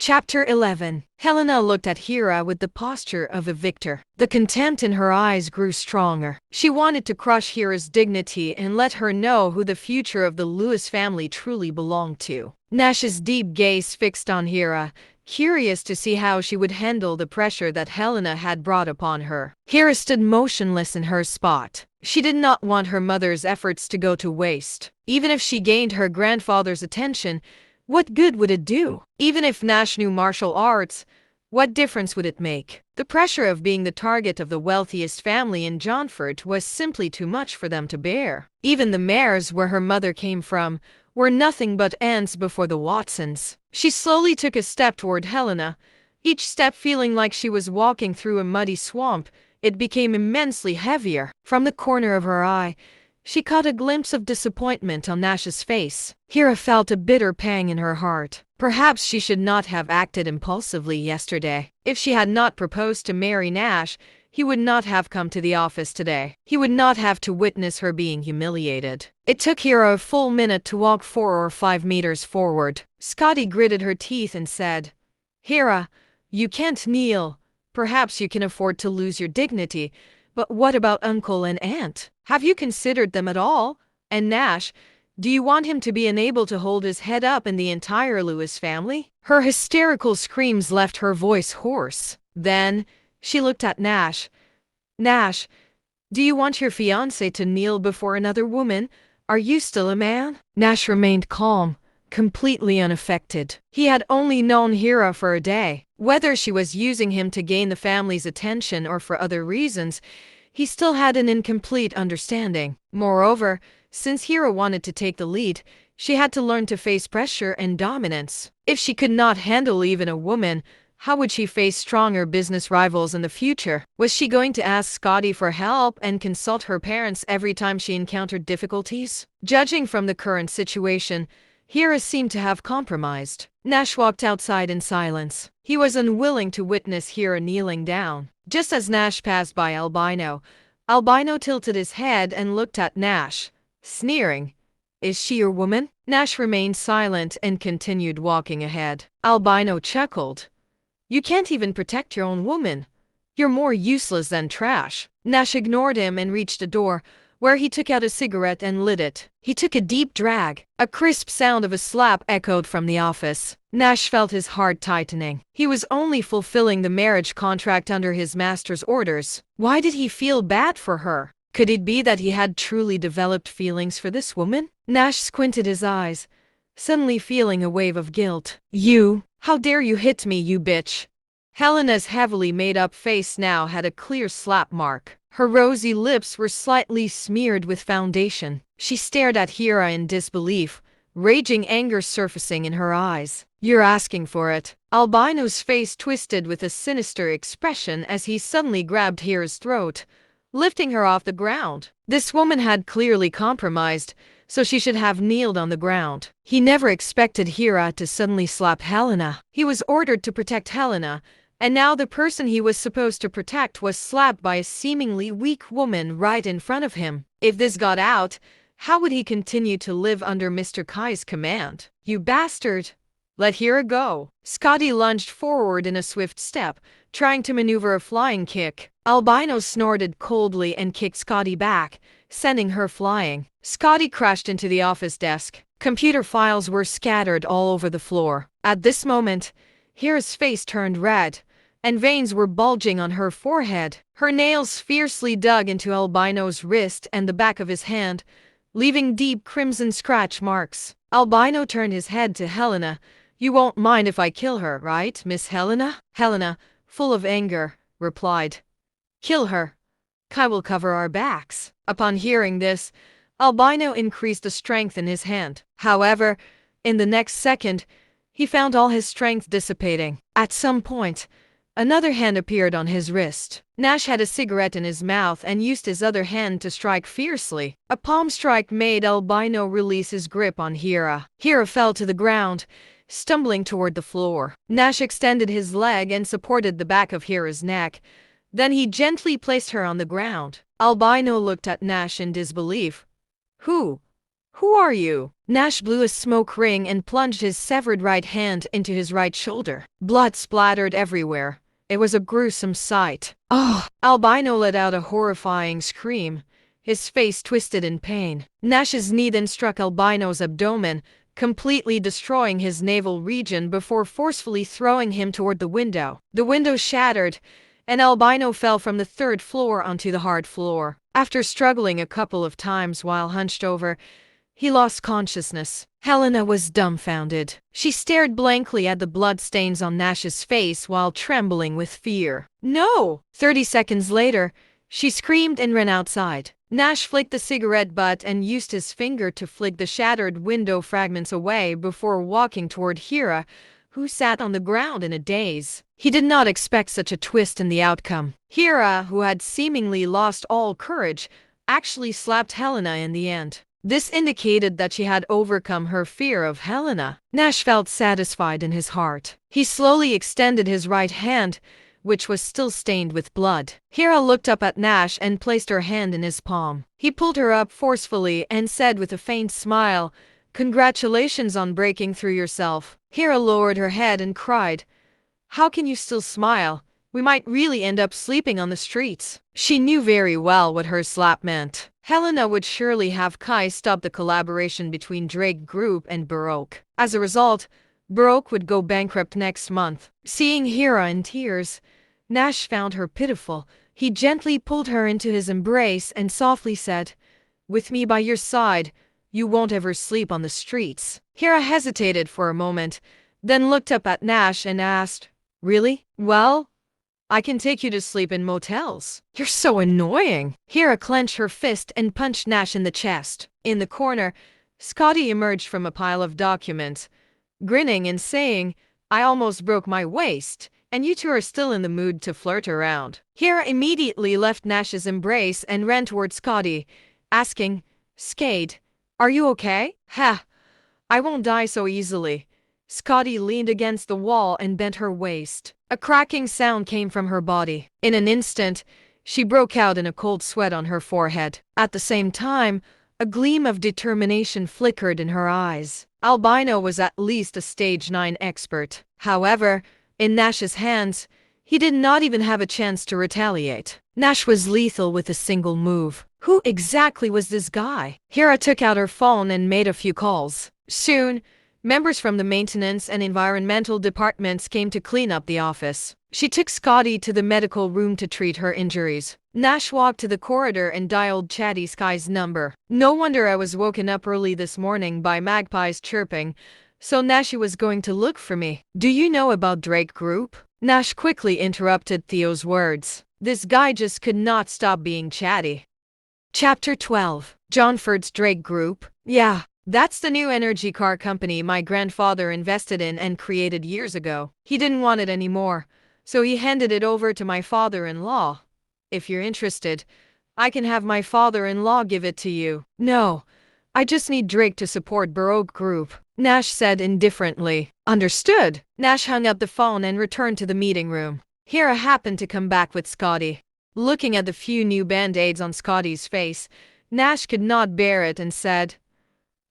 Chapter 11. Helena looked at Hera with the posture of a victor. The contempt in her eyes grew stronger. She wanted to crush Hera's dignity and let her know who the future of the Lewis family truly belonged to. Nash's deep gaze fixed on Hera, curious to see how she would handle the pressure that Helena had brought upon her. Hera stood motionless in her spot. She did not want her mother's efforts to go to waste. Even if she gained her grandfather's attention, what good would it do? Even if Nash knew martial arts, what difference would it make? The pressure of being the target of the wealthiest family in Johnford was simply too much for them to bear. Even the Mares, where her mother came from, were nothing but ants before the Watsons. She slowly took a step toward Helena, each step feeling like she was walking through a muddy swamp. It became immensely heavier. From the corner of her eye, she caught a glimpse of disappointment on Nash's face. Hera felt a bitter pang in her heart. Perhaps she should not have acted impulsively yesterday. If she had not proposed to marry Nash, he would not have come to the office today. He would not have to witness her being humiliated. It took Hera a full minute to walk 4 or 5 meters forward. Scotty gritted her teeth and said, "Hera, you can't kneel. Perhaps you can afford to lose your dignity, but what about Uncle and Aunt? Have you considered them at all? And Nash, do you want him to be unable to hold his head up in the entire Lewis family?" Her hysterical screams left her voice hoarse. Then she looked at Nash. "Nash, do you want your fiancé to kneel before another woman? Are you still a man?" Nash remained calm, completely unaffected. He had only known Hera for a day. Whether she was using him to gain the family's attention or for other reasons, he still had an incomplete understanding. Moreover, since Hera wanted to take the lead, she had to learn to face pressure and dominance. If she could not handle even a woman, how would she face stronger business rivals in the future? Was she going to ask Scotty for help and consult her parents every time she encountered difficulties? Judging from the current situation, Hera seemed to have compromised. Nash walked outside in silence. He was unwilling to witness Hera kneeling down. Just as Nash passed by Albino tilted his head and looked at Nash, sneering. "Is she your woman?" Nash remained silent and continued walking ahead. Albino chuckled. "You can't even protect your own woman. You're more useless than trash." Nash ignored him and reached a door, where he took out a cigarette and lit it. He took a deep drag. A crisp sound of a slap echoed from the office. Nash felt his heart tightening. He was only fulfilling the marriage contract under his master's orders. Why did he feel bad for her? Could it be that he had truly developed feelings for this woman? Nash squinted his eyes, suddenly feeling a wave of guilt. How dare you hit me, you bitch?" Helena's heavily made-up face now had a clear slap mark. Her rosy lips were slightly smeared with foundation. She stared at Hera in disbelief, raging anger surfacing in her eyes. "You're asking for it." Albino's face twisted with a sinister expression as he suddenly grabbed Hera's throat, lifting her off the ground. This woman had clearly compromised, so she should have kneeled on the ground. He never expected Hera to suddenly slap Helena. He was ordered to protect Helena, and now the person he was supposed to protect was slapped by a seemingly weak woman right in front of him. If this got out, how would he continue to live under Mr. Kai's command? "You bastard! Let Hera go." Scotty lunged forward in a swift step, trying to maneuver a flying kick. Albino snorted coldly and kicked Scotty back, sending her flying. Scotty crashed into the office desk. Computer files were scattered all over the floor. At this moment, Hera's face turned red, and veins were bulging on her forehead. Her nails fiercely dug into Albino's wrist and the back of his hand, leaving deep crimson scratch marks. Albino turned his head to Helena. "You won't mind if I kill her, right, Miss Helena?" Helena, full of anger, replied, "Kill her. Kai will cover our backs." Upon hearing this, Albino increased the strength in his hand. However, in the next second, he found all his strength dissipating. At some point, another hand appeared on his wrist. Nash had a cigarette in his mouth and used his other hand to strike fiercely. A palm strike made Albino release his grip on Hera. Hera fell to the ground, stumbling toward the floor. Nash extended his leg and supported the back of Hera's neck. Then he gently placed her on the ground. Albino looked at Nash in disbelief. Who Who are you? Nash blew a smoke ring and plunged his severed right hand into his right shoulder. Blood splattered everywhere. It was a gruesome sight. Oh! Albino let out a horrifying scream. His face twisted in pain. Nash's knee then struck Albino's abdomen, completely destroying his navel region before forcefully throwing him toward the window. The window shattered, and Albino fell from the third floor onto the hard floor. After struggling a couple of times while hunched over, he lost consciousness. Helena was dumbfounded. She stared blankly at the bloodstains on Nash's face while trembling with fear. No! 30 seconds later, she screamed and ran outside. Nash flicked the cigarette butt and used his finger to flick the shattered window fragments away before walking toward Hira, who sat on the ground in a daze. He did not expect such a twist in the outcome. Hira, who had seemingly lost all courage, actually slapped Helena in the end. This indicated that she had overcome her fear of Helena. Nash felt satisfied in his heart. He slowly extended his right hand, which was still stained with blood. Hira looked up at Nash and placed her hand in his palm. He pulled her up forcefully and said with a faint smile, "Congratulations on breaking through yourself." Hira lowered her head and cried, "How can you still smile? We might really end up sleeping on the streets." She knew very well what her slap meant. Helena would surely have Kai stop the collaboration between Drake Group and Baroque. As a result, Baroque would go bankrupt next month. Seeing Hira in tears, Nash found her pitiful. He gently pulled her into his embrace and softly said, "With me by your side, you won't ever sleep on the streets." Hira hesitated for a moment, then looked up at Nash and asked, "Really? Well, I can take you to sleep in motels." "You're so annoying." Hira clenched her fist and punched Nash in the chest. In the corner, Scotty emerged from a pile of documents, grinning and saying, "I almost broke my waist, and you two are still in the mood to flirt around." Hira immediately left Nash's embrace and ran toward Scotty, asking, "Skade, are you okay?" "Ha! I won't die so easily." Scotty leaned against the wall and bent her waist. A cracking sound came from her body. In an instant, she broke out in a cold sweat on her forehead. At the same time, a gleam of determination flickered in her eyes. Albino was at least a stage 9 expert. However, in Nash's hands, he did not even have a chance to retaliate. Nash was lethal with a single move. Who exactly was this guy? Hira took out her phone and made a few calls. Soon, members from the maintenance and environmental departments came to clean up the office. She took Scotty to the medical room to treat her injuries. Nash walked to the corridor and dialed Chatty Sky's number. "No wonder I was woken up early this morning by magpies chirping, so Nash was going to look for me. Do you know about Drake Group?" Nash quickly interrupted Theo's words. This guy just could not stop being chatty. Chapter 12. Johnford's Drake Group. "Yeah. That's the new energy car company my grandfather invested in and created years ago. He didn't want it anymore, so he handed it over to my father-in-law. If you're interested, I can have my father-in-law give it to you." "No, I just need Drake to support Baroque Group," Nash said indifferently. "Understood." Nash hung up the phone and returned to the meeting room. Hira happened to come back with Scotty. Looking at the few new band-aids on Scotty's face, Nash could not bear it and said,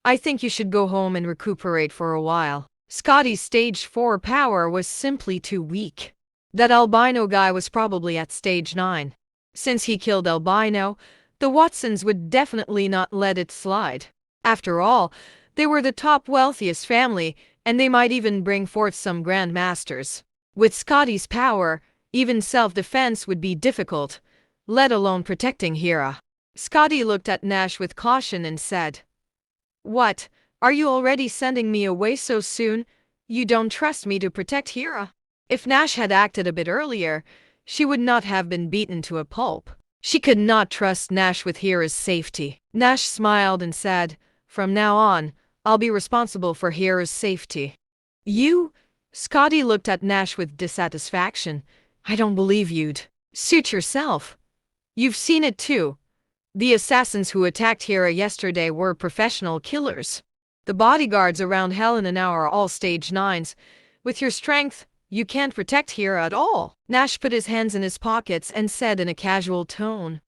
"I think you should go home and recuperate for a while." Scotty's stage 4 power was simply too weak. That albino guy was probably at stage 9. Since he killed albino, the Watsons would definitely not let it slide. After all, they were the top wealthiest family, and they might even bring forth some grandmasters. With Scotty's power, even self-defense would be difficult, let alone protecting Hira. Scotty looked at Nash with caution and said, "What? Are you already sending me away so soon? You don't trust me to protect Hira?" If Nash had acted a bit earlier, she would not have been beaten to a pulp. She could not trust Nash with Hira's safety. Nash smiled and said, "From now on, I'll be responsible for Hira's safety." "You?" Scotty looked at Nash with dissatisfaction. "I don't believe you'd." "Suit yourself. You've seen it too. The assassins who attacked Hira yesterday were professional killers. The bodyguards around Helena now are all stage 9s. With your strength, you can't protect Hira at all." Nash put his hands in his pockets and said in a casual tone,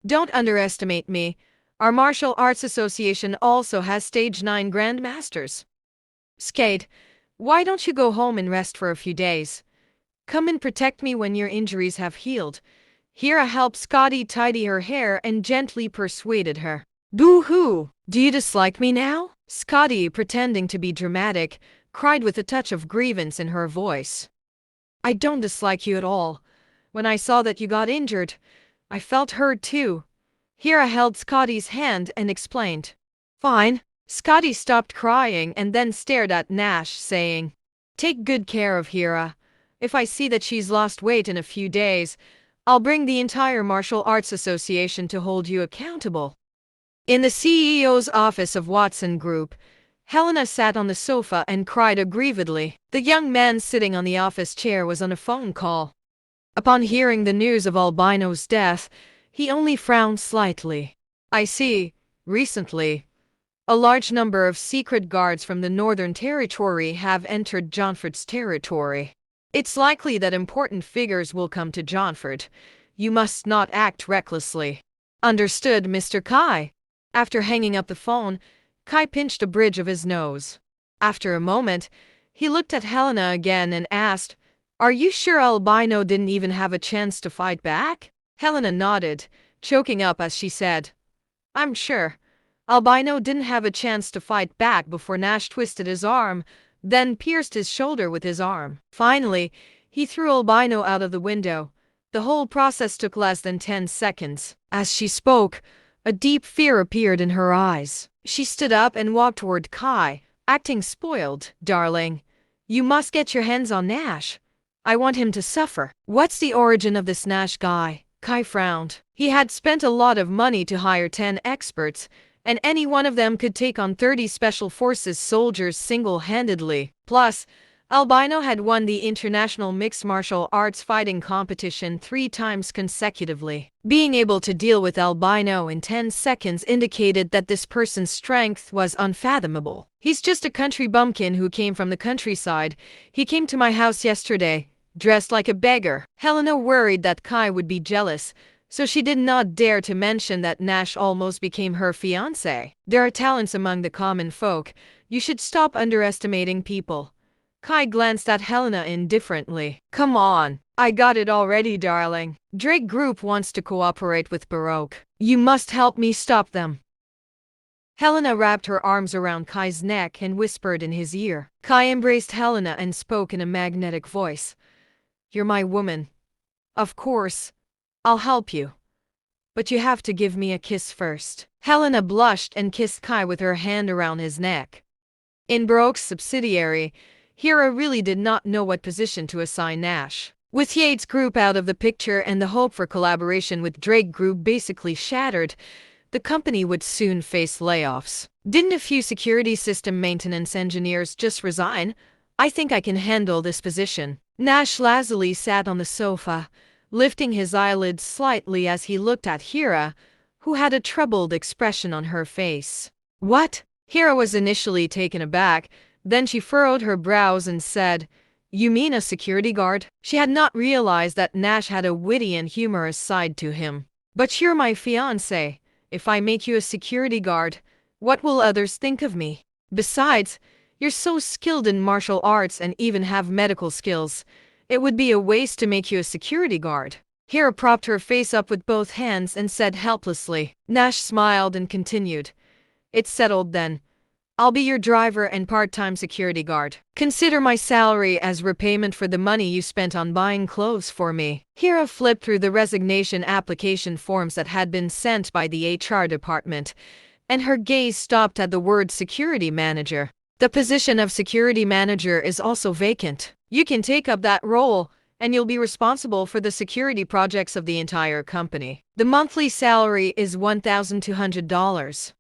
"Don't underestimate me. Our martial arts association also has stage 9 grandmasters. Skate, why don't you go home and rest for a few days? Come and protect me when your injuries have healed. Hira helped Scotty tidy her hair and gently persuaded her. Boo-hoo! Do you dislike me now? Scotty, pretending to be dramatic, cried with a touch of grievance in her voice. I don't dislike you at all. When I saw that you got injured, I felt hurt too. Hira held Scotty's hand and explained. Fine. Scotty stopped crying and then stared at Nash, saying, Take good care of Hira. If I see that she's lost weight in a few days, I'll bring the entire Martial Arts Association to hold you accountable. In the CEO's office of Watson Group, Helena sat on the sofa and cried aggrievedly. The young man sitting on the office chair was on a phone call. Upon hearing the news of Albino's death, he only frowned slightly. I see, recently, a large number of secret guards from the Northern Territory have entered Johnford's territory. It's likely that important figures will come to Johnford. You must not act recklessly. Understood, Mr. Kai. After hanging up the phone, Kai pinched a bridge of his nose. After a moment, he looked at Helena again and asked, Are you sure Albino didn't even have a chance to fight back? Helena nodded, choking up as she said, I'm sure. Albino didn't have a chance to fight back before Nash twisted his arm, then pierced his shoulder with his arm. Finally, he threw Albino out of the window. The whole process took less than 10 seconds. As she spoke, a deep fear appeared in her eyes. She stood up and walked toward Kai, acting spoiled. Darling, you must get your hands on Nash. I want him to suffer. What's the origin of this Nash guy? Kai frowned. He had spent a lot of money to hire 10 experts, and any one of them could take on 30 Special Forces soldiers single-handedly. Plus, Albino had won the International Mixed Martial Arts Fighting Competition 3 times consecutively. Being able to deal with Albino in 10 seconds indicated that this person's strength was unfathomable. He's just a country bumpkin who came from the countryside. He came to my house yesterday, dressed like a beggar. Helena worried that Kai would be jealous, so she did not dare to mention that Nash almost became her fiancé. There are talents among the common folk. You should stop underestimating people. Kai glanced at Helena indifferently. Come on, I got it already, darling. Drake Group wants to cooperate with Baroque. You must help me stop them. Helena wrapped her arms around Kai's neck and whispered in his ear. Kai embraced Helena and spoke in a magnetic voice. You're my woman. Of course, I'll help you. But you have to give me a kiss first. Helena blushed and kissed Kai with her hand around his neck. In Baroque's subsidiary, Hira really did not know what position to assign Nash. With Yates Group out of the picture and the hope for collaboration with Drake Group basically shattered, the company would soon face layoffs. Didn't a few security system maintenance engineers just resign? I think I can handle this position. Nash lazily sat on the sofa, lifting his eyelids slightly as he looked at Hira, who had a troubled expression on her face. What? Hira was initially taken aback, then she furrowed her brows and said, You mean a security guard? She had not realized that Nash had a witty and humorous side to him. But you're my fiancé. If I make you a security guard, what will others think of me? Besides, you're so skilled in martial arts and even have medical skills. It would be a waste to make you a security guard. Hira propped her face up with both hands and said helplessly. Nash smiled and continued. It's settled then. I'll be your driver and part-time security guard. Consider my salary as repayment for the money you spent on buying clothes for me. Hira flipped through the resignation application forms that had been sent by the HR department, and her gaze stopped at the word security manager. The position of security manager is also vacant. You can take up that role, and you'll be responsible for the security projects of the entire company. The monthly salary is $1,200.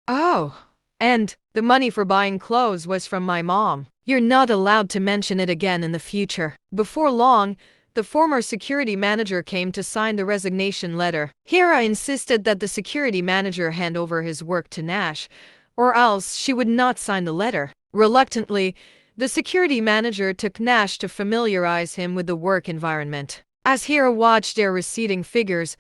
Oh. And the money for buying clothes was from my mom. You're not allowed to mention it again in the future. Before long, the former security manager came to sign the resignation letter. Hira insisted that the security manager hand over his work to Nash, or else she would not sign the letter. Reluctantly, the security manager took Nash to familiarize him with the work environment. As Hira watched their receding figures,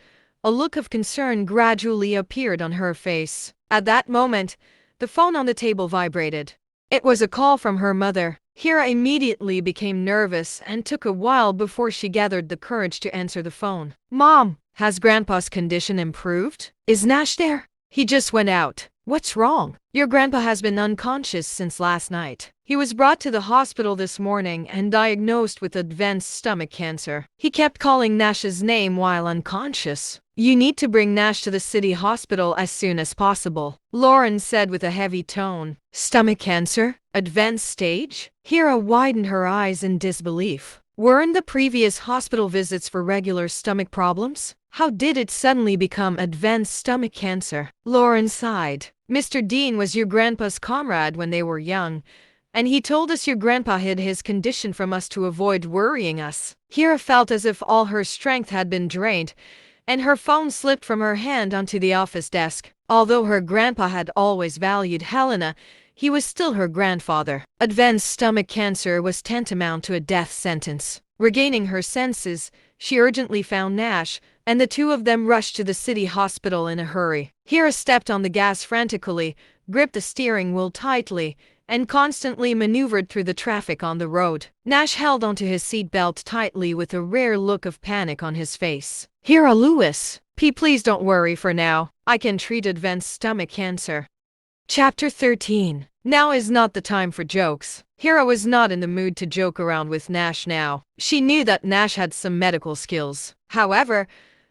A look of concern gradually appeared on her face. At that moment, the phone on the table vibrated. It was a call from her mother. Hira immediately became nervous and took a while before she gathered the courage to answer the phone. Mom, has Grandpa's condition improved? Is Nash there? He just went out. What's wrong? Your grandpa has been unconscious since last night. He was brought to the hospital this morning and diagnosed with advanced stomach cancer. He kept calling Nash's name while unconscious. You need to bring Nash to the city hospital as soon as possible, Lauren said with a heavy tone. Stomach cancer? Advanced stage? Hira widened her eyes in disbelief. Weren't the previous hospital visits for regular stomach problems? How did it suddenly become advanced stomach cancer? Lauren sighed. Mr. Dean was your grandpa's comrade when they were young, and he told us your grandpa hid his condition from us to avoid worrying us. Hira felt as if all her strength had been drained, and her phone slipped from her hand onto the office desk. Although her grandpa had always valued Helena, he was still her grandfather. Advanced stomach cancer was tantamount to a death sentence. Regaining her senses, she urgently found Nash, and the two of them rushed to the city hospital in a hurry. Hira stepped on the gas frantically, gripped the steering wheel tightly, and constantly maneuvered through the traffic on the road. Nash held onto his seatbelt tightly with a rare look of panic on his face. Hira Lewis, please don't worry for now. I can treat advanced stomach cancer. Chapter 13. Now is not the time for jokes. Hira was not in the mood to joke around with Nash now. She knew that Nash had some medical skills. However,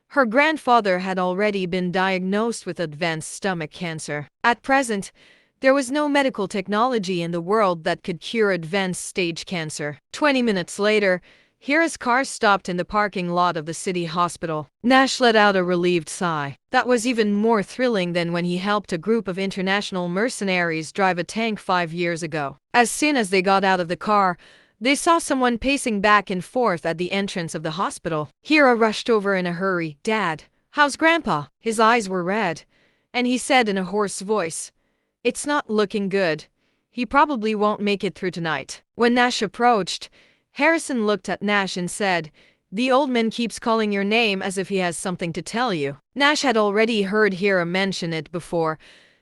her grandfather had already been diagnosed with advanced stomach cancer. At present, there was no medical technology in the world that could cure advanced stage cancer. 20 minutes later, Hira's car stopped in the parking lot of the city hospital. Nash let out a relieved sigh. That was even more thrilling than when he helped a group of international mercenaries drive a tank 5 years ago. As soon as they got out of the car, they saw someone pacing back and forth at the entrance of the hospital. Hira rushed over in a hurry. Dad, how's Grandpa? His eyes were red, and he said in a hoarse voice, It's not looking good. He probably won't make it through tonight. When Nash approached, Harrison looked at Nash and said, The old man keeps calling your name as if he has something to tell you. Nash had already heard Hira mention it before.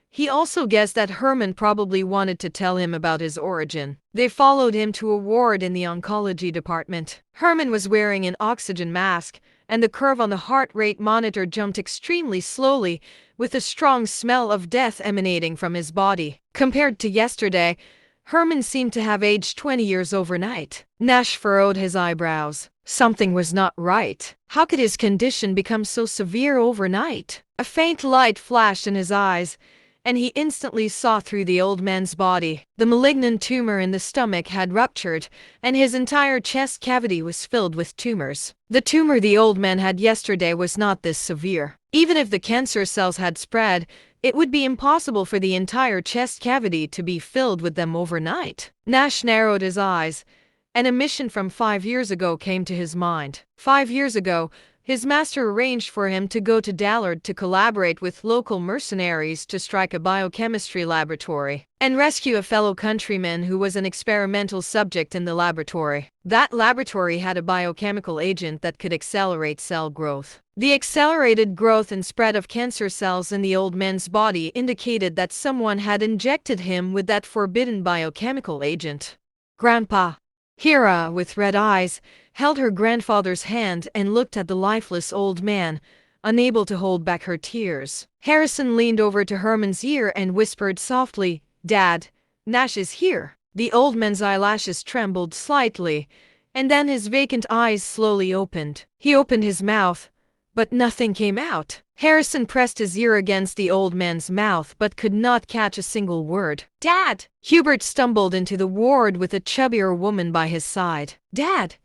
He also guessed that Herman probably wanted to tell him about his origin. They followed him to a ward in the oncology department. Herman was wearing an oxygen mask, and the curve on the heart rate monitor jumped extremely slowly, with a strong smell of death emanating from his body. Compared to yesterday, Herman seemed to have aged 20 years overnight. Nash furrowed his eyebrows. Something was not right. How could his condition become so severe overnight? A faint light flashed in his eyes, and he instantly saw through the old man's body. The malignant tumor in the stomach had ruptured, and his entire chest cavity was filled with tumors. The tumor the old man had yesterday was not this severe. Even if the cancer cells had spread, it would be impossible for the entire chest cavity to be filled with them overnight. Nash narrowed his eyes, and a mission from 5 years ago came to his mind. 5 years ago, his master arranged for him to go to Dallard to collaborate with local mercenaries to strike a biochemistry laboratory and rescue a fellow countryman who was an experimental subject in the laboratory. That laboratory had a biochemical agent that could accelerate cell growth. The accelerated growth and spread of cancer cells in the old man's body indicated that someone had injected him with that forbidden biochemical agent. Grandpa. Hira, with red eyes, held her grandfather's hand and looked at the lifeless old man, unable to hold back her tears. Harrison leaned over to Herman's ear and whispered softly, Dad, Nash is here. The old man's eyelashes trembled slightly, and then his vacant eyes slowly opened. He opened his mouth, but nothing came out. Harrison pressed his ear against the old man's mouth but could not catch a single word. Dad! Hubert stumbled into the ward with a chubbier woman by his side. Dad!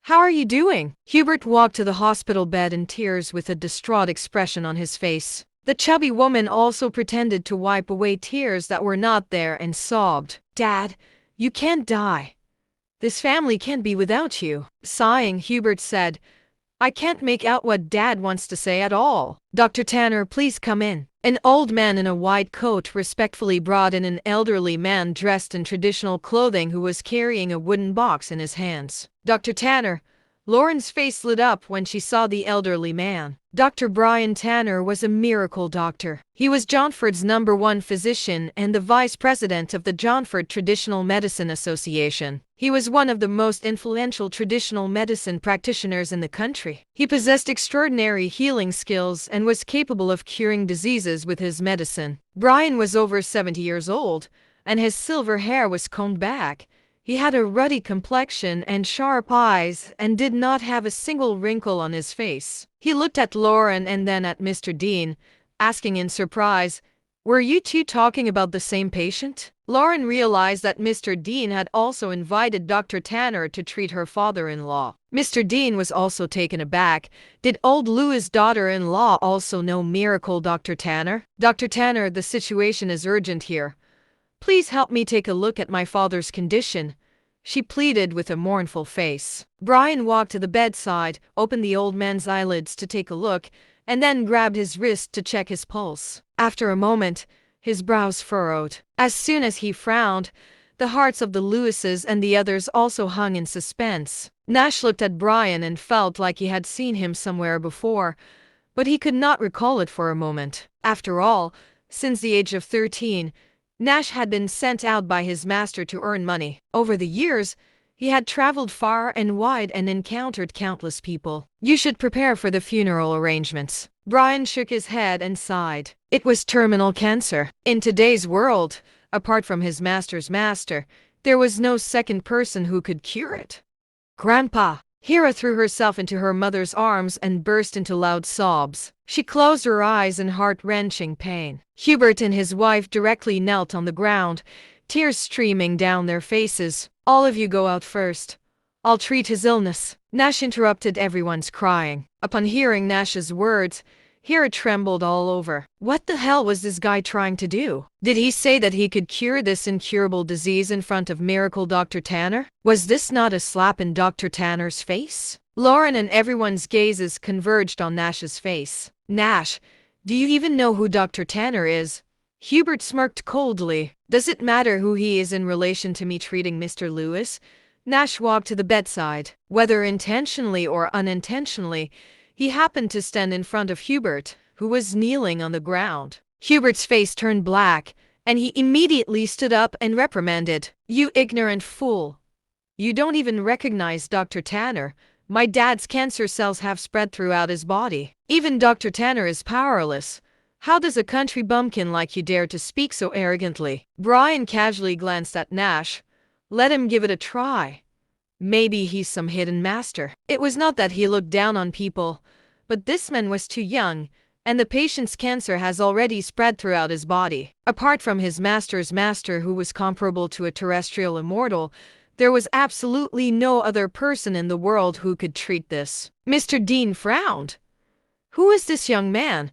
How are you doing? Hubert walked to the hospital bed in tears with a distraught expression on his face. The chubby woman also pretended to wipe away tears that were not there and sobbed. Dad, you can't die. This family can't be without you. Sighing, Hubert said, I can't make out what Dad wants to say at all. Dr. Tanner, please come in. An old man in a white coat respectfully brought in an elderly man dressed in traditional clothing who was carrying a wooden box in his hands. Dr. Tanner, Lauren's face lit up when she saw the elderly man. Dr. Brian Tanner was a miracle doctor. He was Johnford's #1 physician and the vice president of the Johnford Traditional Medicine Association. He was one of the most influential traditional medicine practitioners in the country. He possessed extraordinary healing skills and was capable of curing diseases with his medicine. Brian was over 70 years old, and his silver hair was combed back. He had a ruddy complexion and sharp eyes and did not have a single wrinkle on his face. He looked at Lauren and then at Mr. Dean, asking in surprise, "Were you two talking about the same patient?" Lauren realized that Mr. Dean had also invited Dr. Tanner to treat her father-in-law. Mr. Dean was also taken aback. Did old Louis' daughter-in-law also know Miracle Dr. Tanner? "Dr. Tanner, the situation is urgent here. Please help me take a look at my father's condition," she pleaded with a mournful face. Brian walked to the bedside, opened the old man's eyelids to take a look, and then grabbed his wrist to check his pulse. After a moment, his brows furrowed. As soon as he frowned, the hearts of the Lewises and the others also hung in suspense. Nash looked at Brian and felt like he had seen him somewhere before, but he could not recall it for a moment. After all, since the age of 13, Nash had been sent out by his master to earn money. Over the years, he had traveled far and wide and encountered countless people. "You should prepare for the funeral arrangements." Brian shook his head and sighed. It was terminal cancer. In today's world, apart from his master's master, there was no second person who could cure it. "Grandpa!" Hera threw herself into her mother's arms and burst into loud sobs. She closed her eyes in heart-wrenching pain. Hubert and his wife directly knelt on the ground, tears streaming down their faces. "All of you go out first. I'll treat his illness." Nash interrupted everyone's crying. Upon hearing Nash's words, Hera trembled all over. What the hell was this guy trying to do? Did he say that he could cure this incurable disease in front of Miracle Dr. Tanner? Was this not a slap in Dr. Tanner's face? Lauren and everyone's gazes converged on Nash's face. "Nash, do you even know who Dr. Tanner is?" Hubert smirked coldly. "Does it matter who he is in relation to me treating Mr. Lewis?" Nash walked to the bedside. Whether intentionally or unintentionally, he happened to stand in front of Hubert, who was kneeling on the ground. Hubert's face turned black, and he immediately stood up and reprimanded. "You ignorant fool! You don't even recognize Dr. Tanner. My dad's cancer cells have spread throughout his body. Even Dr. Tanner is powerless. How does a country bumpkin like you dare to speak so arrogantly?" Brian casually glanced at Nash. "Let him give it a try. Maybe he's some hidden master." It was not that he looked down on people, but this man was too young, and the patient's cancer has already spread throughout his body. Apart from his master's master, who was comparable to a terrestrial immortal, there was absolutely no other person in the world who could treat this. Mr. Dean frowned. "Who is this young man?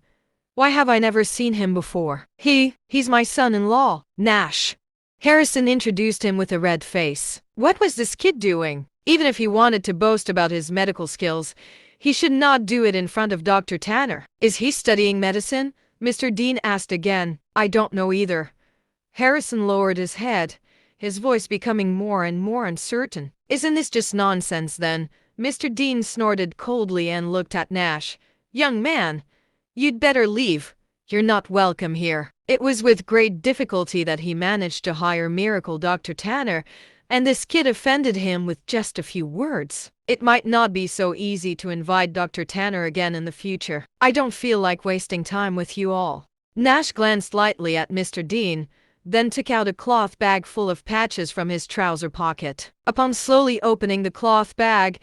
Why have I never seen him before?" He's my son-in-law, Nash." Harrison introduced him with a red face. What was this kid doing? Even if he wanted to boast about his medical skills, he should not do it in front of Dr. Tanner. "Is he studying medicine?" Mr. Dean asked again. "I don't know either." Harrison lowered his head, his voice becoming more and more uncertain. "Isn't this just nonsense then?" Mr. Dean snorted coldly and looked at Nash. "Young man, you'd better leave. You're not welcome here." It was with great difficulty that he managed to hire Miracle Dr. Tanner, and this kid offended him with just a few words. It might not be so easy to invite Dr. Tanner again in the future. "I don't feel like wasting time with you all." Nash glanced lightly at Mr. Dean, then took out a cloth bag full of patches from his trouser pocket. Upon slowly opening the cloth bag,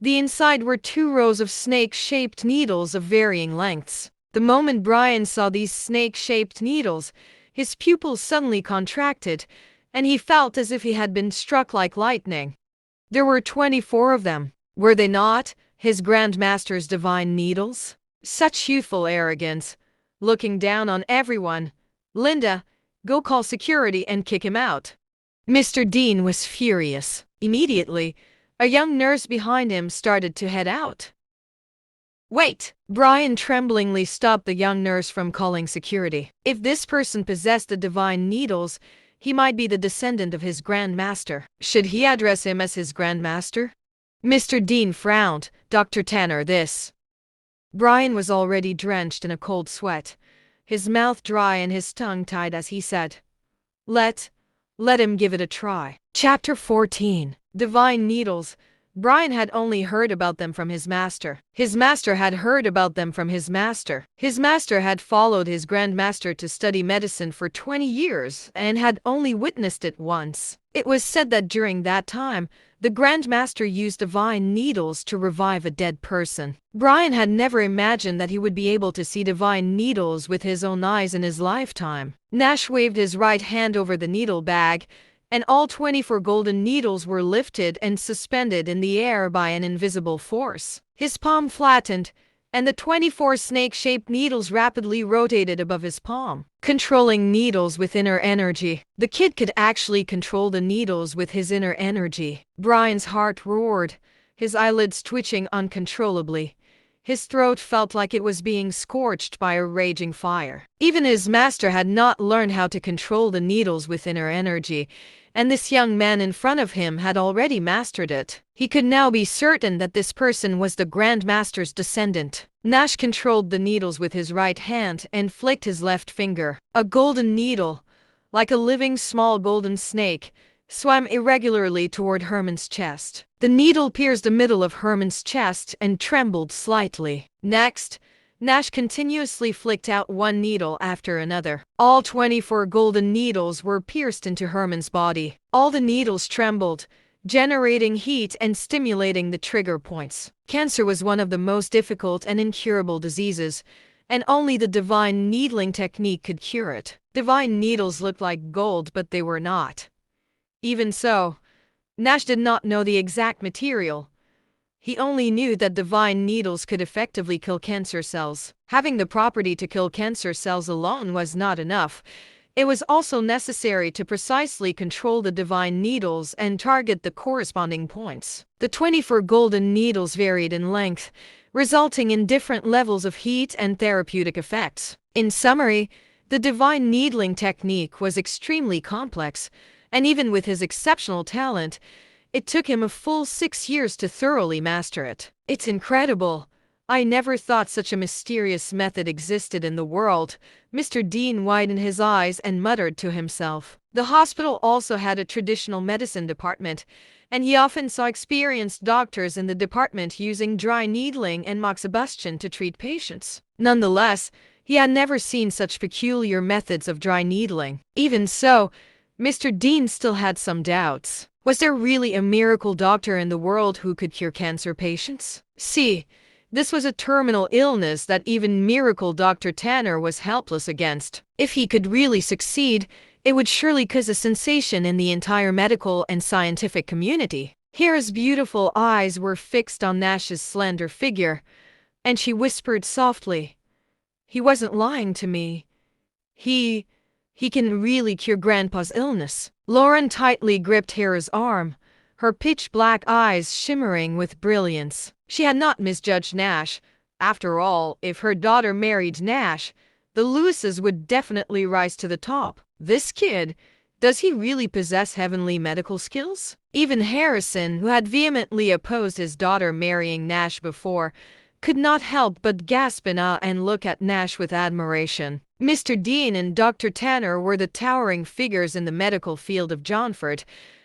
the inside were 2 rows of snake-shaped needles of varying lengths. The moment Brian saw these snake-shaped needles, his pupils suddenly contracted, and he felt as if he had been struck like lightning. There were 24 of them. Were they not his Grandmaster's divine needles? Such youthful arrogance, looking down on everyone. "Linda, go call security and kick him out." Mr. Dean was furious. Immediately, a young nurse behind him started to head out. "Wait!" Brian tremblingly stopped the young nurse from calling security. If this person possessed the divine needles, he might be the descendant of his Grandmaster. Should he address him as his Grandmaster? Mr. Dean frowned. Dr. Tanner, this. Brian was already drenched in a cold sweat, his mouth dry and his tongue tied as he said, Let him give it a try. Chapter 14. Divine Needles. Brian had only heard about them from his master. His master had heard about them from his master. His master had followed his grandmaster to study medicine for 20 years and had only witnessed it once. It was said that during that time, the grandmaster used divine needles to revive a dead person. Brian had never imagined that he would be able to see divine needles with his own eyes in his lifetime. Nash waved his right hand over the needle bag, and all 24 golden needles were lifted and suspended in the air by an invisible force. His palm flattened, and the 24 snake-shaped needles rapidly rotated above his palm, controlling needles with inner energy. The kid could actually control the needles with his inner energy. Brian's heart roared, his eyelids twitching uncontrollably. His throat felt like it was being scorched by a raging fire. Even his master had not learned how to control the needles with inner energy, and this young man in front of him had already mastered it. He could now be certain that this person was the Grand Master's descendant. Nash controlled the needles with his right hand and flicked his left finger. A golden needle, like a living small golden snake, swam irregularly toward Herman's chest. The needle pierced the middle of Herman's chest and trembled slightly. Next, Nash continuously flicked out one needle after another. All 24 golden needles were pierced into Herman's body. All the needles trembled, generating heat and stimulating the trigger points. Cancer was one of the most difficult and incurable diseases, and only the divine needling technique could cure it. Divine needles looked like gold, but they were not. Even so, Nash did not know the exact material. He only knew that divine needles could effectively kill cancer cells. Having the property to kill cancer cells alone was not enough. It was also necessary to precisely control the divine needles and target the corresponding points. The 24 golden needles varied in length, resulting in different levels of heat and therapeutic effects. In summary, the divine needling technique was extremely complex, and even with his exceptional talent, it took him a full 6 years to thoroughly master it. It's incredible. I never thought such a mysterious method existed in the world. Mr. Dean widened his eyes and muttered to himself. The hospital also had a traditional medicine department, and he often saw experienced doctors in the department using dry needling and moxibustion to treat patients. Nonetheless, he had never seen such peculiar methods of dry needling. Even so, Mr. Dean still had some doubts. Was there really a miracle doctor in the world who could cure cancer patients? See, this was a terminal illness that even miracle Dr. Tanner was helpless against. If he could really succeed, it would surely cause a sensation in the entire medical and scientific community. Hera's beautiful eyes were fixed on Nash's slender figure, and she whispered softly, "He wasn't lying to me. He can really cure Grandpa's illness." Lauren tightly gripped Hera's arm, her pitch-black eyes shimmering with brilliance. She had not misjudged Nash. After all, if her daughter married Nash, the Lewises would definitely rise to the top. This kid, does he really possess heavenly medical skills? Even Harrison, who had vehemently opposed his daughter marrying Nash before, could not help but gasp in awe and look at Nash with admiration. Mr. Dean and Dr. Tanner were the towering figures in the medical field of Johnford,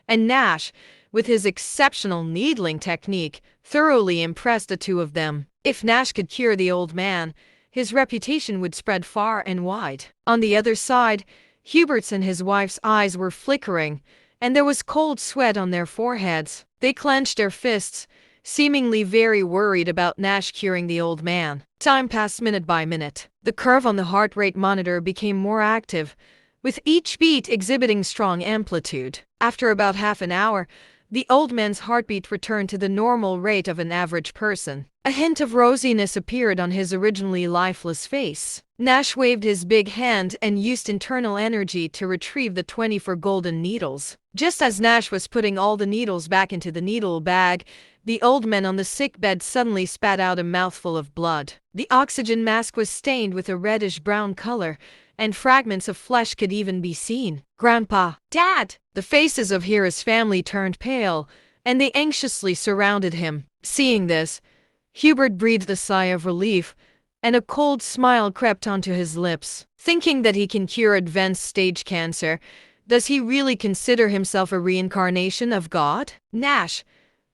and Nash, with his exceptional needling technique, thoroughly impressed the two of them. If Nash could cure the old man, his reputation would spread far and wide. On the other side, Hubert's and his wife's eyes were flickering, and there was cold sweat on their foreheads. They clenched their fists, seemingly very worried about Nash curing the old man. Time passed minute by minute. The curve on the heart rate monitor became more active, with each beat exhibiting strong amplitude. After about half an hour, the old man's heartbeat returned to the normal rate of an average person. A hint of rosiness appeared on his originally lifeless face. Nash waved his big hand and used internal energy to retrieve the 24 golden needles. Just as Nash was putting all the needles back into the needle bag, the old man on the sick bed suddenly spat out a mouthful of blood. The oxygen mask was stained with a reddish-brown color, and fragments of flesh could even be seen. "Grandpa! Dad!" The faces of Hera's family turned pale, and they anxiously surrounded him. Seeing this, Hubert breathed a sigh of relief, and a cold smile crept onto his lips. Thinking that he can cure advanced stage cancer, does he really consider himself a reincarnation of God? Nash,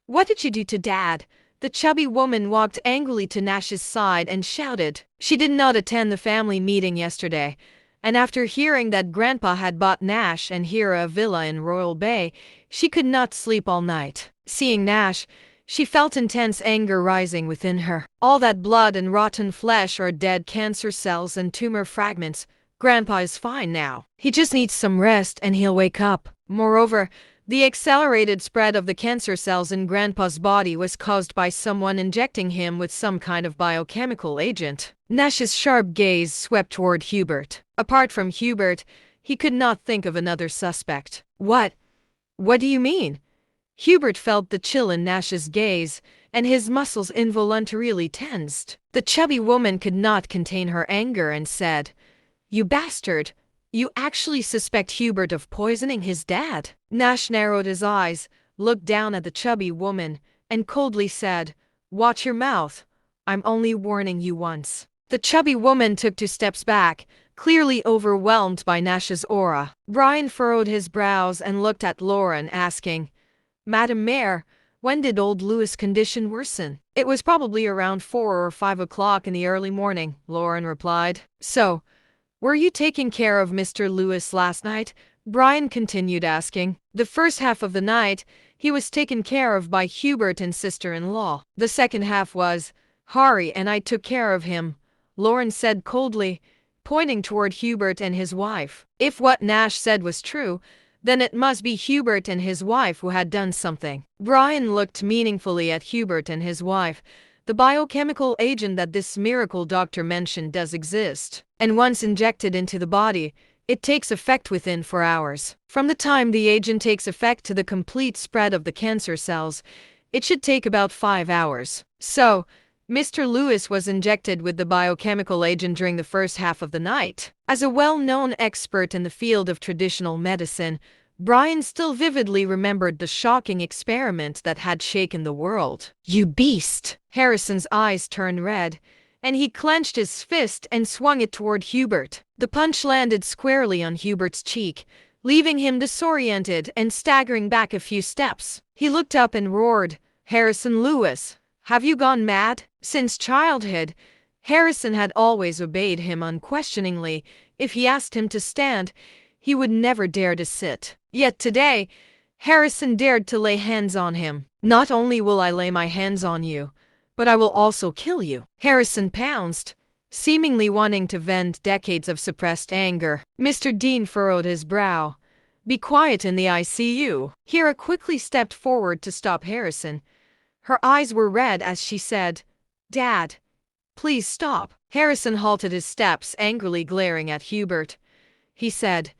what did you do to Dad? The chubby woman walked angrily to Nash's side and shouted. She did not attend the family meeting yesterday, and after hearing that Grandpa had bought Nash and Hira a villa in Royal Bay, she could not sleep all night. Seeing Nash, she felt intense anger rising within her. All that blood and rotten flesh are dead cancer cells and tumor fragments. Grandpa is fine now. He just needs some rest and he'll wake up. Moreover, the accelerated spread of the cancer cells in Grandpa's body was caused by someone injecting him with some kind of biochemical agent. Nash's sharp gaze swept toward Hubert. Apart from Hubert, he could not think of another suspect. What do you mean? Hubert felt the chill in Nash's gaze, and his muscles involuntarily tensed. The chubby woman could not contain her anger and said, "You bastard! You actually suspect Hubert of poisoning his dad?" Nash narrowed his eyes, looked down at the chubby woman, and coldly said, "Watch your mouth. I'm only warning you once." The chubby woman took 2 steps back, clearly overwhelmed by Nash's aura. Brian furrowed his brows and looked at Lauren, asking, "Madam Mayor, when did old Louis' condition worsen?" "It was probably around 4 or 5 o'clock in the early morning," Lauren replied. "So, were you taking care of Mr. Louis last night?" Brian continued asking. "The first half of the night, he was taken care of by Hubert and sister-in-law. The second half was, Hari and I took care of him," Lauren said coldly, pointing toward Hubert and his wife. If what Nash said was true, then it must be Hubert and his wife who had done something. Brian looked meaningfully at Hubert and his wife. The biochemical agent that this miracle doctor mentioned does exist, and once injected into the body, it takes effect within 4 hours. From the time the agent takes effect to the complete spread of the cancer cells, it should take about 5 hours. So, Mr. Louis was injected with the biochemical agent during the first half of the night. As a well-known expert in the field of traditional medicine, Brian still vividly remembered the shocking experiment that had shaken the world. "You beast!" Harrison's eyes turned red, and he clenched his fist and swung it toward Hubert. The punch landed squarely on Hubert's cheek, leaving him disoriented and staggering back a few steps. He looked up and roared, "Harrison Louis, have you gone mad?" Since childhood, Harrison had always obeyed him unquestioningly. If he asked him to stand, he would never dare to sit. Yet today, Harrison dared to lay hands on him. "Not only will I lay my hands on you, but I will also kill you," Harrison pounced, seemingly wanting to vent decades of suppressed anger. Mr. Dean furrowed his brow. "Be quiet in the ICU." Hira quickly stepped forward to stop Harrison. Her eyes were red as she said, "Dad, please stop." Harrison halted his steps, angrily glaring at Hubert. He said,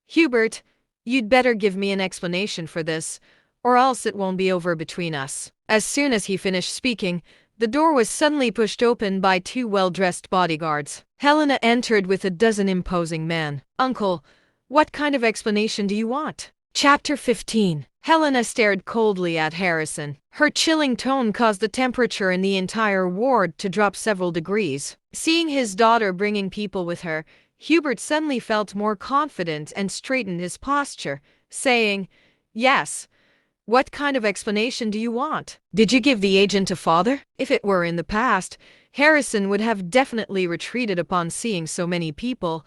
"Hubert, you'd better give me an explanation for this, or else it won't be over between us." As soon as he finished speaking, the door was suddenly pushed open by 2 well-dressed bodyguards. Helena entered with a dozen imposing men. "Uncle, what kind of explanation do you want?" Chapter 15. Helena stared coldly at Harrison. Her chilling tone caused the temperature in the entire ward to drop several degrees. Seeing his daughter bringing people with her, Hubert suddenly felt more confident and straightened his posture, saying, "Yes. What kind of explanation do you want? Did you give the agent a father?" If it were in the past, Harrison would have definitely retreated upon seeing so many people.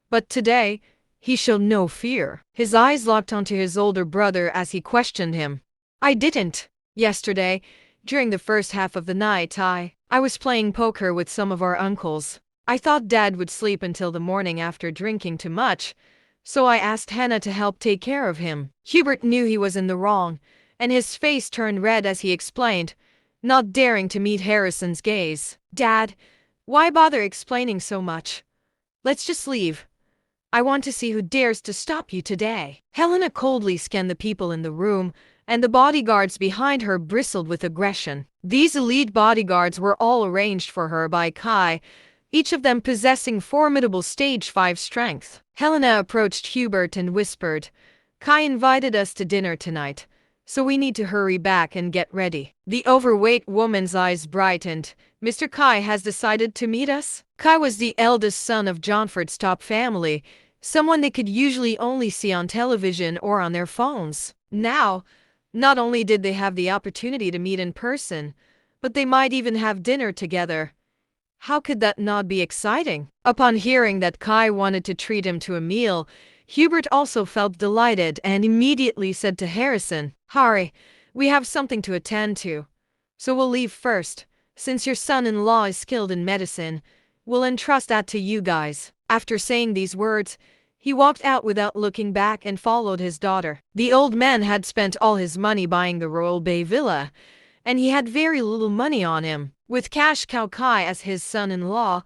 But today, he showed no fear. His eyes locked onto his older brother as he questioned him. "I didn't. Yesterday, during the first half of the night, I was playing poker with some of our uncles. I thought Dad would sleep until the morning after drinking too much, so I asked Hannah to help take care of him." Hubert knew he was in the wrong, and his face turned red as he explained, not daring to meet Harrison's gaze. "Dad, why bother explaining so much? Let's just leave. I want to see who dares to stop you today." Helena coldly scanned the people in the room, and the bodyguards behind her bristled with aggression. These elite bodyguards were all arranged for her by Kai, each of them possessing formidable stage 5 strength. Helena approached Hubert and whispered, "Kai invited us to dinner tonight, so we need to hurry back and get ready. The overweight woman's eyes brightened. Mr. Kai has decided to meet us? Kai was the eldest son of Johnford's top family, someone they could usually only see on television or on their phones. Now, not only did they have the opportunity to meet in person, but they might even have dinner together. How could that not be exciting? Upon hearing that Kai wanted to treat him to a meal, Hubert also felt delighted and immediately said to Harrison, "Harry, we have something to attend to, so we'll leave first. Since your son-in-law is skilled in medicine, we'll entrust that to you guys." After saying these words, he walked out without looking back and followed his daughter. The old man had spent all his money buying the Royal Bay Villa, and he had very little money on him. With Cash Cow Kai as his son-in-law,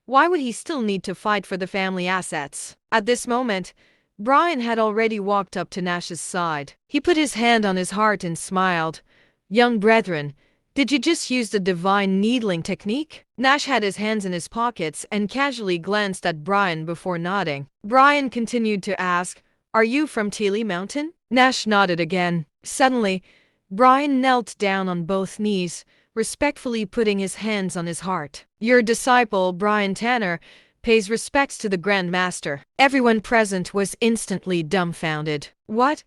why would he still need to fight for the family assets? At this moment, Brian had already walked up to Nash's side. He put his hand on his heart and smiled. "Young brethren, did you just use the divine needling technique?" Nash had his hands in his pockets and casually glanced at Brian before nodding. Brian continued to ask, "Are you from Teely Mountain?" Nash nodded again. Suddenly, Brian knelt down on both knees, respectfully putting his hands on his heart. "Your disciple, Brian Tanner, pays respects to the Grand Master." Everyone present was instantly dumbfounded. What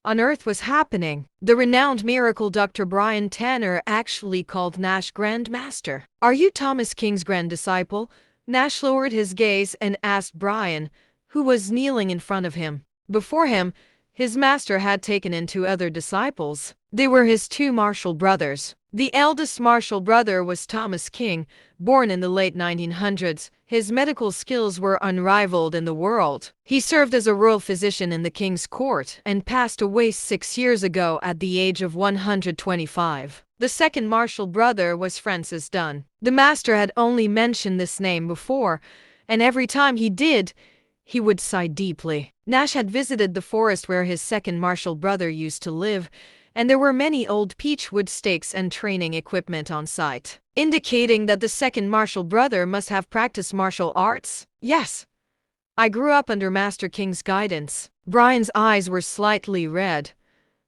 on earth was happening? The renowned miracle Dr. Brian Tanner actually called Nash Grand Master. "Are you Thomas King's grand disciple?" Nash lowered his gaze and asked Brian, who was kneeling in front of him. Before him, his master had taken in two other disciples. They were his two Marshall brothers. The eldest Marshall brother was Thomas King, born in the late 1900s. His medical skills were unrivaled in the world. He served as a royal physician in the King's court and passed away 6 years ago at the age of 125. The second Marshall brother was Francis Dunn. The master had only mentioned this name before, and every time he did, he would sigh deeply. Nash had visited the forest where his second Marshall brother used to live, and there were many old peachwood stakes and training equipment on site, indicating that the second Marshall brother must have practiced martial arts. "Yes, I grew up under Master King's guidance." Brian's eyes were slightly red.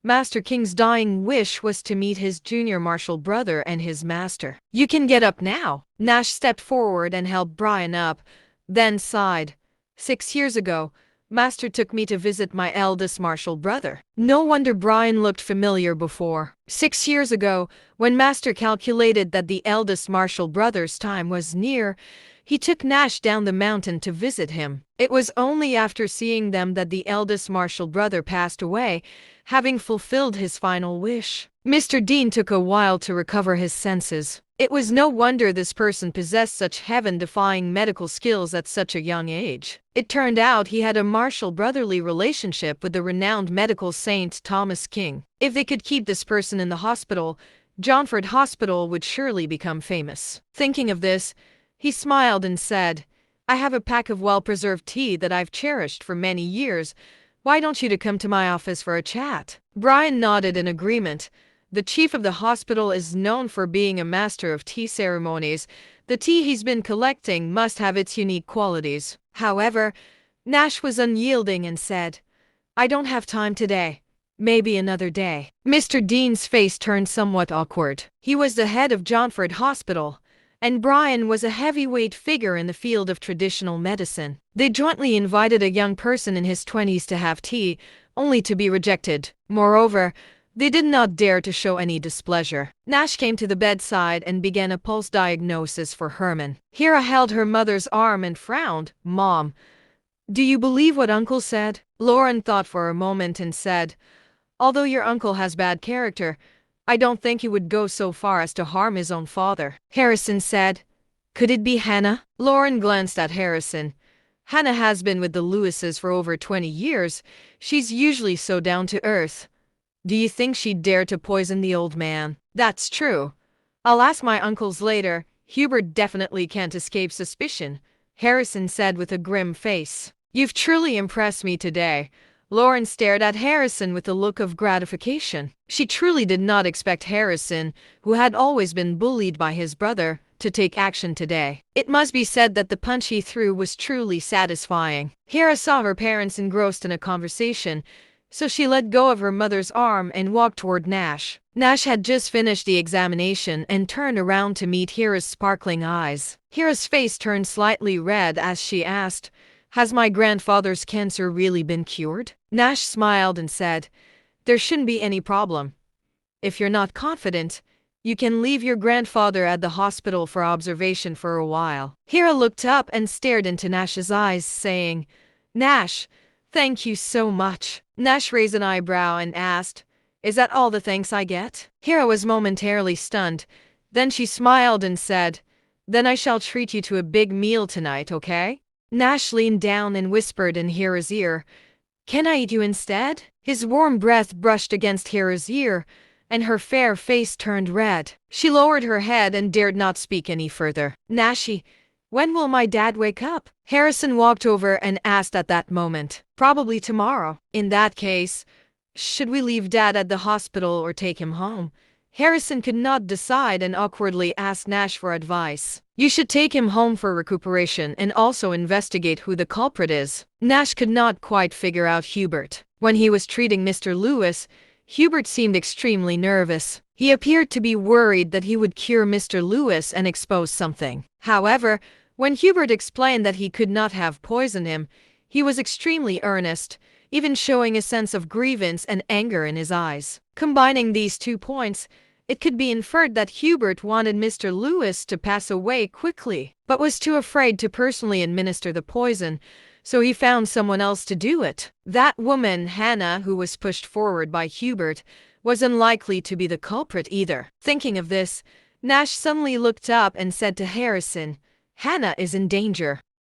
Master King's dying wish was to meet his junior Marshall brother and his master. "You can get up now." Nash stepped forward and helped Brian up, then sighed. 6 years ago, Master took me to visit my eldest Marshall brother." No wonder Brian looked familiar before. 6 years ago, when Master calculated that the eldest Marshall brother's time was near, he took Nash down the mountain to visit him. It was only after seeing them that the eldest Marshall brother passed away, having fulfilled his final wish. Mr. Dean took a while to recover his senses. It was no wonder this person possessed such heaven-defying medical skills at such a young age. It turned out he had a Marshall brotherly relationship with the renowned medical saint Thomas King. If they could keep this person in the hospital, Johnford Hospital would surely become famous. Thinking of this, he smiled and said, "I have a pack of well-preserved tea that I've cherished for many years. Why don't you come to my office for a chat?" Brian nodded in agreement. The chief of the hospital is known for being a master of tea ceremonies. The tea he's been collecting must have its unique qualities. However, Nash was unyielding and said, "I don't have time today. Maybe another day." Mr. Dean's face turned somewhat awkward. He was the head of Johnford Hospital, and Brian was a heavyweight figure in the field of traditional medicine. They jointly invited a young person in his 20s to have tea, only to be rejected. Moreover, they did not dare to show any displeasure. Nash came to the bedside and began a pulse diagnosis for Herman. Hera held her mother's arm and frowned. "Mom, do you believe what Uncle said?" Lauren thought for a moment and said, "Although your uncle has bad character, I don't think he would go so far as to harm his own father." Harrison said, "Could it be Hannah?" Lauren glanced at Harrison. "Hannah has been with the Lewises for over 20 years. She's usually so down to earth. Do you think she'd dare to poison the old man?" "That's true. I'll ask my uncles later. Hubert definitely can't escape suspicion," Harrison said with a grim face. "You've truly impressed me today." Lauren stared at Harrison with a look of gratification. She truly did not expect Harrison, who had always been bullied by his brother, to take action today. It must be said that the punch he threw was truly satisfying. Hera saw her parents engrossed in a conversation, so she let go of her mother's arm and walked toward Nash. Nash had just finished the examination and turned around to meet Hira's sparkling eyes. Hira's face turned slightly red as she asked, "Has my grandfather's cancer really been cured?" Nash smiled and said, "There shouldn't be any problem. If you're not confident, you can leave your grandfather at the hospital for observation for a while." Hira looked up and stared into Nash's eyes, saying, "Nash, thank you so much." Nash raised an eyebrow and asked, "Is that all the thanks I get?" Hira was momentarily stunned. Then she smiled and said, "Then I shall treat you to a big meal tonight, okay?" Nash leaned down and whispered in Hira's ear, "Can I eat you instead?" His warm breath brushed against Hira's ear, and her fair face turned red. She lowered her head and dared not speak any further. "Nashi, when will my dad wake up?" Harrison walked over and asked at that moment. "Probably tomorrow." "In that case, should we leave Dad at the hospital or take him home?" Harrison could not decide and awkwardly asked Nash for advice. "You should take him home for recuperation and also investigate who the culprit is." Nash could not quite figure out Hubert. When he was treating Mr. Lewis, Hubert seemed extremely nervous. He appeared to be worried that he would cure Mr. Lewis and expose something. However, when Hubert explained that he could not have poisoned him, he was extremely earnest, even showing a sense of grievance and anger in his eyes. Combining these 2 points, it could be inferred that Hubert wanted Mr. Lewis to pass away quickly, but was too afraid to personally administer the poison, so he found someone else to do it. That woman, Hannah, who was pushed forward by Hubert, was unlikely to be the culprit either. Thinking of this, Nash suddenly looked up and said to Harrison, "Hannah is in danger."